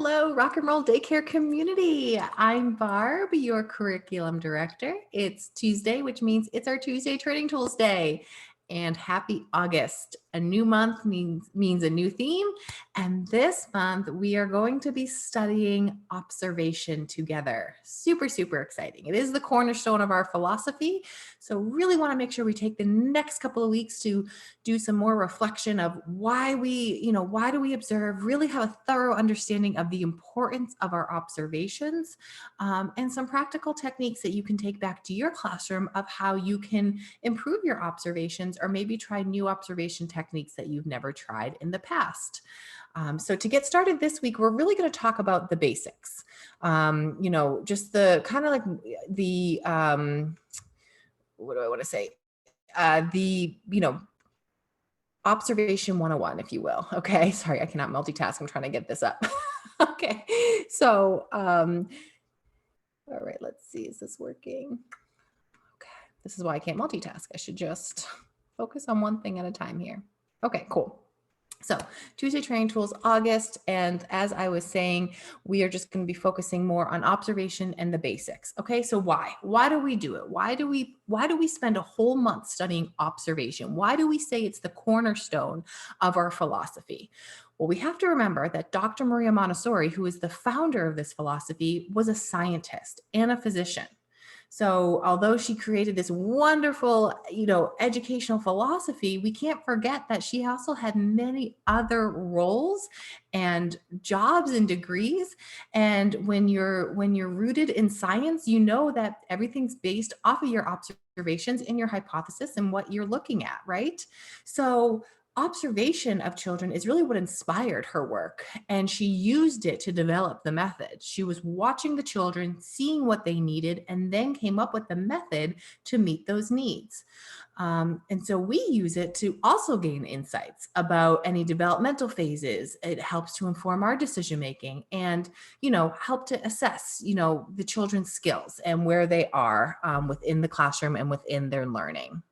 Hello, rock and roll daycare community. I'm Barb, your curriculum director. It's Tuesday, which means it's our Tuesday Training Tools Day. And happy August. A new month means a new theme. And this month, we are going to be studying observation together. Super, super exciting. It is the cornerstone of our philosophy. So really want to make sure we take the next couple of weeks to do some more reflection of why do we observe, really have a thorough understanding of the importance of our observations, and some practical techniques that you can take back to your classroom of how you can improve your observations or maybe try new observation techniques that you've never tried in the past. So to get started this week, we're really going to talk about the basics. Just the kind of like the, what do I want to say? Observation 101, if you will. Okay. Sorry, I cannot multitask. I'm trying to get this up. Okay. So, all right, let's see. Is this working? Okay. This is why I can't multitask. I should just focus on one thing at a time here. Okay, cool. So Tuesday Training Tools, August. And as I was saying, we are just going to be focusing more on observation and the basics. Okay, so why? Why do we do it? Why do we spend a whole month studying observation? Why do we say it's the cornerstone of our philosophy? Well, we have to remember that Dr. Maria Montessori, who is the founder of this philosophy, was a scientist and a physician. So although she created this wonderful, educational philosophy, we can't forget that she also had many other roles and jobs and degrees. And when you're rooted in science, you know that everything's based off of your observations and your hypothesis and what you're looking at, right? So observation of children is really what inspired her work, and she used it to develop the method. She was watching the children, seeing what they needed, and then came up with the method to meet those needs. And so we use it to also gain insights about any developmental phases. It helps to inform our decision making and, help to assess, the children's skills and where they are within the classroom and within their learning.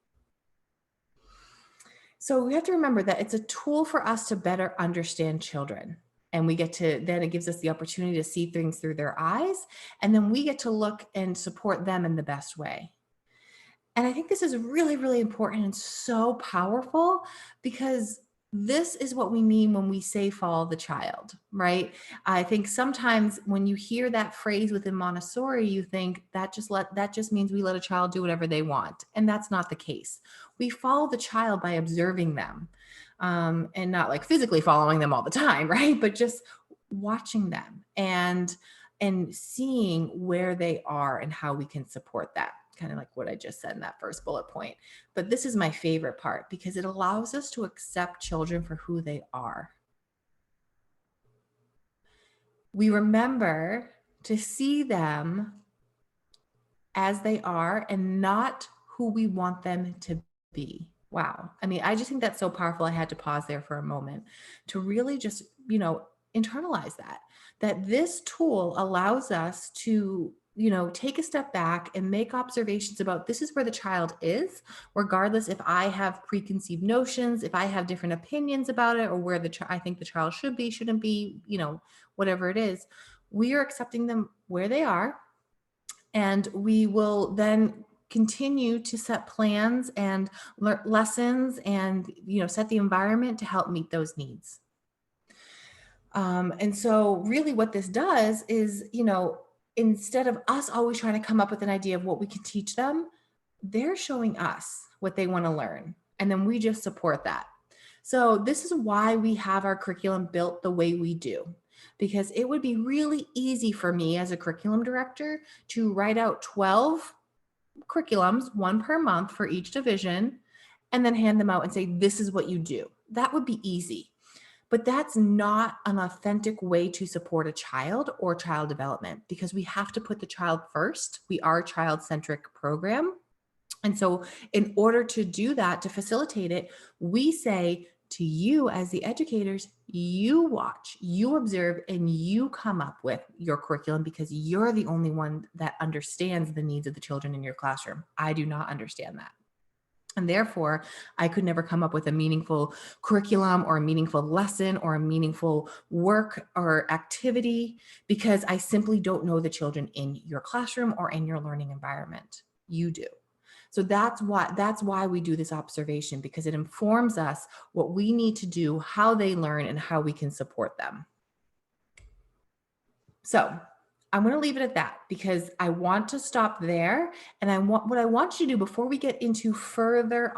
So we have to remember that it's a tool for us to better understand children. And then it gives us the opportunity to see things through their eyes. And then we get to look and support them in the best way. And I think this is really, really important and so powerful because this is what we mean when we say follow the child, right? I think sometimes when you hear that phrase within Montessori, you think that just means we let a child do whatever they want. And that's not the case. We follow the child by observing them, and not like physically following them all the time, right? But just watching them and seeing where they are and how we can support that. Kind of like what I just said in that first bullet point. But this is my favorite part because it allows us to accept children for who they are. We remember to see them as they are and not who we want them to be. Wow. I mean, I just think that's so powerful. I had to pause there for a moment to really just, internalize that this tool allows us to take a step back and make observations about this is where the child is, regardless if I have preconceived notions, if I have different opinions about it, or where I think the child should be, shouldn't be, whatever it is. We are accepting them where they are, and we will then continue to set plans and lessons and set the environment to help meet those needs. And so really what this does is, instead of us always trying to come up with an idea of what we can teach them, they're showing us what they want to learn. And then we just support that. So this is why we have our curriculum built the way we do, because it would be really easy for me as a curriculum director to write out 12 curriculums, one per month for each division, and then hand them out and say, this is what you do. That would be easy. But that's not an authentic way to support a child or child development, because we have to put the child first. We are a child-centric program. And so in order to do that, to facilitate it, we say to you as the educators, you watch, you observe, and you come up with your curriculum because you're the only one that understands the needs of the children in your classroom. I do not understand that. And therefore, I could never come up with a meaningful curriculum or a meaningful lesson or a meaningful work or activity because I simply don't know the children in your classroom or in your learning environment. You do. So that's why we do this observation, because it informs us what we need to do, how they learn, and how we can support them. So I'm going to leave it at that because I want to stop there. And what I want you to do before we get into further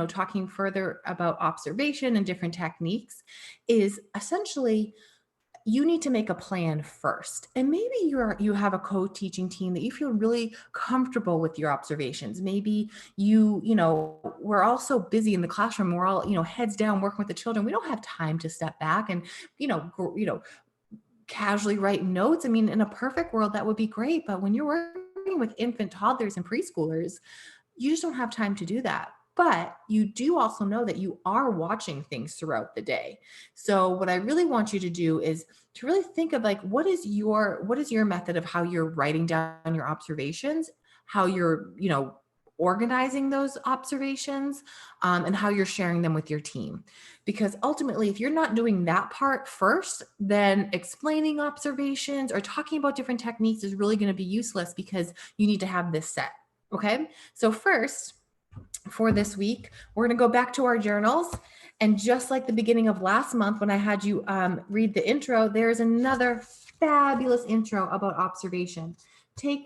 talking further about observation and different techniques is essentially you need to make a plan first. And maybe you have a co-teaching team that you feel really comfortable with your observations. Maybe we're all so busy in the classroom. We're all, heads down working with the children. We don't have time to step back and, casually write notes. I mean, in a perfect world, that would be great. But when you're working with infant toddlers and preschoolers, you just don't have time to do that. But you do also know that you are watching things throughout the day. So what I really want you to do is to really think of like, what is your method of how you're writing down your observations, how you're, organizing those observations, and how you're sharing them with your team. Because ultimately, if you're not doing that part first, then explaining observations or talking about different techniques is really going to be useless because you need to have this set. Okay. So first, for this week, we're going to go back to our journals. And just like the beginning of last month, when I had you read the intro, there's another fabulous intro about observation.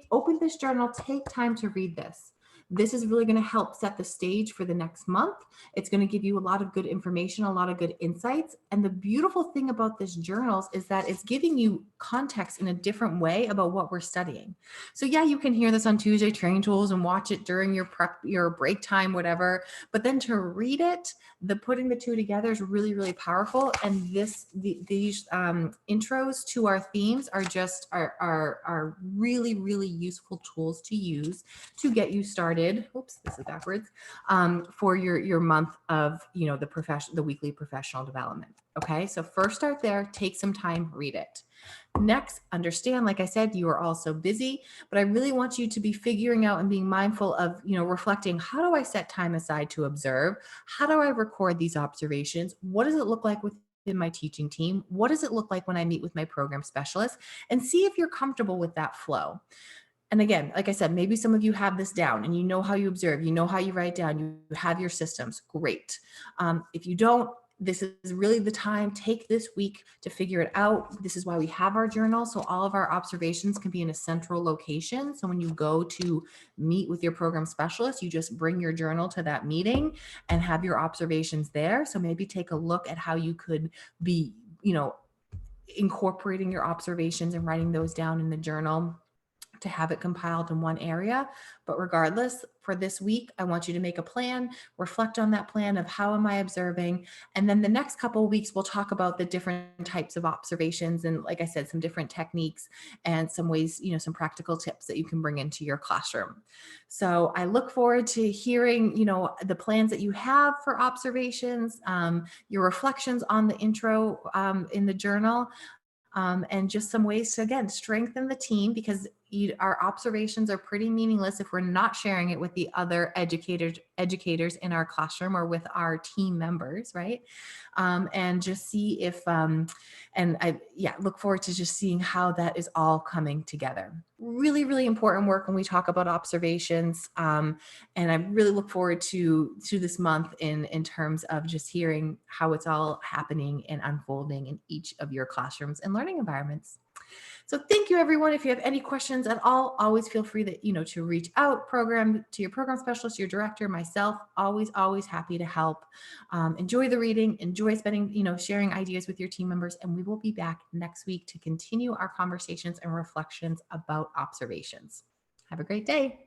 Open this journal, take time to read this. This is really going to help set the stage for the next month. It's going to give you a lot of good information, a lot of good insights. And the beautiful thing about this journals is that it's giving you context in a different way about what we're studying. So yeah, you can hear this on Tuesday Training Tools and watch it during your prep, your break time, whatever. But then to read it, putting the two together is really, really powerful. And these intros to our themes are really, really useful tools to use to get you started. Oops, this is backwards. For your month of the weekly professional development. Okay, so first start there. Take some time, read it. Next, understand, like I said, you are all so busy, but I really want you to be figuring out and being mindful of, reflecting, how do I set time aside to observe? How do I record these observations? What does it look like within my teaching team? What does it look like when I meet with my program specialist? And see if you're comfortable with that flow. And again, like I said, maybe some of you have this down and you know how you observe, you know how you write down, you have your systems. Great. If you don't, this is really the time. Take this week to figure it out. This is why we have our journal. So all of our observations can be in a central location. So when you go to meet with your program specialist, you just bring your journal to that meeting and have your observations there. So maybe take a look at how you could be, incorporating your observations and writing those down in the journal to have it compiled in one area. But regardless, for this week, I want you to make a plan, reflect on that plan of how am I observing. And then the next couple of weeks, we'll talk about the different types of observations. And like I said, some different techniques and some ways, some practical tips that you can bring into your classroom. So I look forward to hearing, the plans that you have for observations, your reflections on the intro in the journal. And just some ways to, again, strengthen the team, because our observations are pretty meaningless if we're not sharing it with the other educators in our classroom or with our team members, right? And just see if, look forward to just seeing how that is all coming together. Really, really important work when we talk about observations. And I really look forward to this month in terms of just hearing how it's all happening and unfolding in each of your classrooms and learning environments. So thank you, everyone. If you have any questions at all, always feel free to reach out to your program specialist, your director, myself. Always happy to help. Enjoy the reading, enjoy spending, sharing ideas with your team members, and we will be back next week to continue our conversations and reflections about observations. Have a great day.